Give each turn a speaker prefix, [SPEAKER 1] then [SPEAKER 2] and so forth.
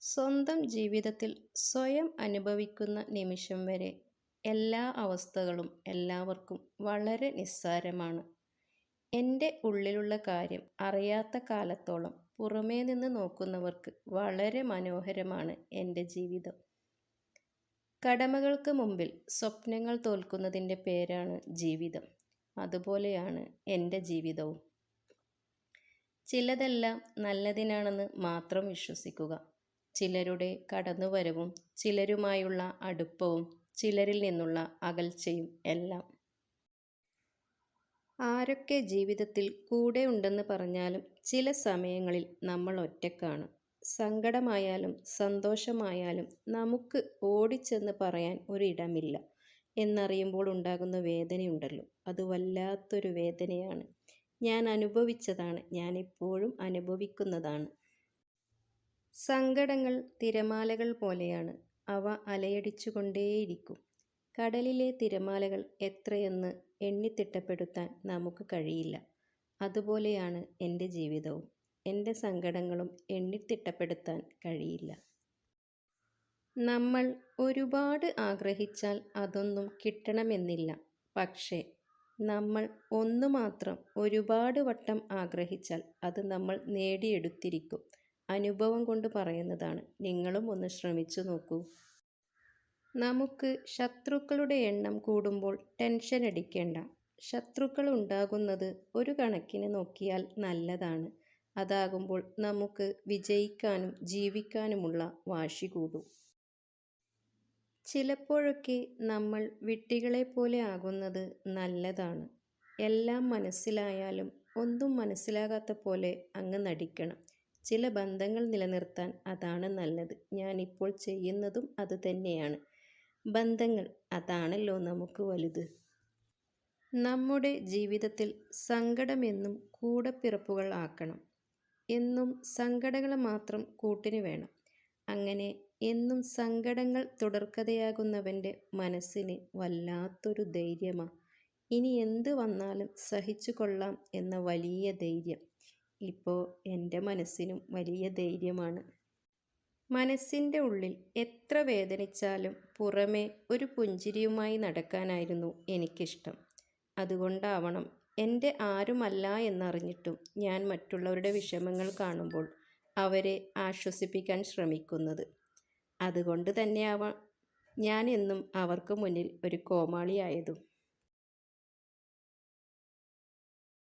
[SPEAKER 1] സ്വന്തം ജീവിതത്തിൽ സ്വയം അനുഭവിക്കുന്ന നിമിഷം വരെ എല്ലാ അവസ്ഥകളും എല്ലാവർക്കും വളരെ നിസ്സാരമാണ്. എൻ്റെ ഉള്ളിലുള്ള കാര്യം അറിയാത്ത കാലത്തോളം പുറമേ നിന്ന് നോക്കുന്നവർക്ക് വളരെ മനോഹരമാണ് എൻ്റെ ജീവിതം. കടമകൾക്ക് മുമ്പിൽ സ്വപ്നങ്ങൾ തോൽക്കുന്നതിൻ്റെ പേരാണ് ജീവിതം. അതുപോലെയാണ് എൻ്റെ ജീവിതവും. ചിലതെല്ലാം നല്ലതിനാണെന്ന് മാത്രം വിശ്വസിക്കുക. ചിലരുടെ കടന്നുവരവും ചിലരുമായുള്ള അടുപ്പവും ചിലരിൽ നിന്നുള്ള അകൽച്ചയും എല്ലാം. ആരൊക്കെ ജീവിതത്തിൽ കൂടെ ഉണ്ടെന്ന് പറഞ്ഞാലും ചില സമയങ്ങളിൽ നമ്മൾ ഒറ്റക്കാണ്. സങ്കടമായാലും സന്തോഷമായാലും നമുക്ക് ഓടിച്ചെന്ന് പറയാൻ ഒരിടമില്ല എന്നറിയുമ്പോൾ ഉണ്ടാകുന്ന വേദനയുണ്ടല്ലോ, അത് വല്ലാത്തൊരു വേദനയാണ്. ഞാൻ അനുഭവിച്ചതാണ്, ഞാനിപ്പോഴും അനുഭവിക്കുന്നതാണ്. സങ്കടങ്ങൾ തിരമാലകൾ പോലെയാണ്. അവ അലയടിച്ചുകൊണ്ടേയിരിക്കും. കടലിലെ തിരമാലകൾ എത്രയെന്ന് എണ്ണിത്തിട്ടപ്പെടുത്താൻ നമുക്ക് കഴിയില്ല. അതുപോലെയാണ് എൻ്റെ ജീവിതവും. എൻ്റെ സങ്കടങ്ങളും എണ്ണിത്തിട്ടപ്പെടുത്താൻ കഴിയില്ല. നമ്മൾ ഒരുപാട് ആഗ്രഹിച്ചാൽ അതൊന്നും കിട്ടണമെന്നില്ല. പക്ഷേ നമ്മൾ ഒന്നു മാത്രം ഒരുപാട് വട്ടം ആഗ്രഹിച്ചാൽ അത് നമ്മൾ നേടിയെടുത്തിരിക്കും. അനുഭവം കൊണ്ട് പറയുന്നതാണ്. നിങ്ങളും ഒന്ന് ശ്രമിച്ചു നോക്കൂ. നമുക്ക് ശത്രുക്കളുടെ എണ്ണം കൂടുമ്പോൾ ടെൻഷൻ അടിക്കേണ്ട. ശത്രുക്കൾ ഉണ്ടാകുന്നത് ഒരു കണക്കിന് നോക്കിയാൽ നല്ലതാണ്. അതാകുമ്പോൾ നമുക്ക് വിജയിക്കാനും ജീവിക്കാനുമുള്ള വാശി കൂടും. ചിലപ്പോഴൊക്കെ നമ്മൾ വിഡ്ഢികളെ പോലെ ആകുന്നത് നല്ലതാണ്. എല്ലാം മനസ്സിലായാലും ഒന്നും മനസ്സിലാകാത്ത പോലെ അങ്ങ് നടിക്കണം. ചില ബന്ധങ്ങൾ നിലനിർത്താൻ അതാണ് നല്ലത്. ഞാനിപ്പോൾ ചെയ്യുന്നതും അത് തന്നെയാണ്. ബന്ധങ്ങൾ, അതാണല്ലോ നമുക്ക് വലുത്. നമ്മുടെ ജീവിതത്തിൽ സങ്കടമെന്നും കൂടപ്പിറപ്പുകൾ ആക്കണം. എന്നും സങ്കടങ്ങൾ മാത്രം കൂട്ടിന് വേണം. അങ്ങനെ എന്നും സങ്കടങ്ങൾ തുടർക്കഥയാകുന്നവൻ്റെ മനസ്സിന് വല്ലാത്തൊരു ധൈര്യമാ. ഇനി എന്ത് വന്നാലും സഹിച്ചു കൊള്ളാം എന്ന വലിയ ധൈര്യം. ഇപ്പോൾ എൻ്റെ മനസ്സിനും വലിയ ധൈര്യമാണ്. മനസ്സിൻ്റെ ഉള്ളിൽ എത്ര വേദനിച്ചാലും പുറമേ ഒരു പുഞ്ചിരിയുമായി നടക്കാനായിരുന്നു എനിക്കിഷ്ടം. അതുകൊണ്ടാവണം എൻ്റെ ആരുമല്ല എന്നറിഞ്ഞിട്ടും ഞാൻ മറ്റുള്ളവരുടെ വിഷമങ്ങൾ കാണുമ്പോൾ അവരെ ആശ്വസിപ്പിക്കാൻ ശ്രമിക്കുന്നത്. അതുകൊണ്ട് തന്നെയാവാം ഞാൻ എന്നും അവർക്ക് മുന്നിൽ ഒരു കോമാളിയായതും.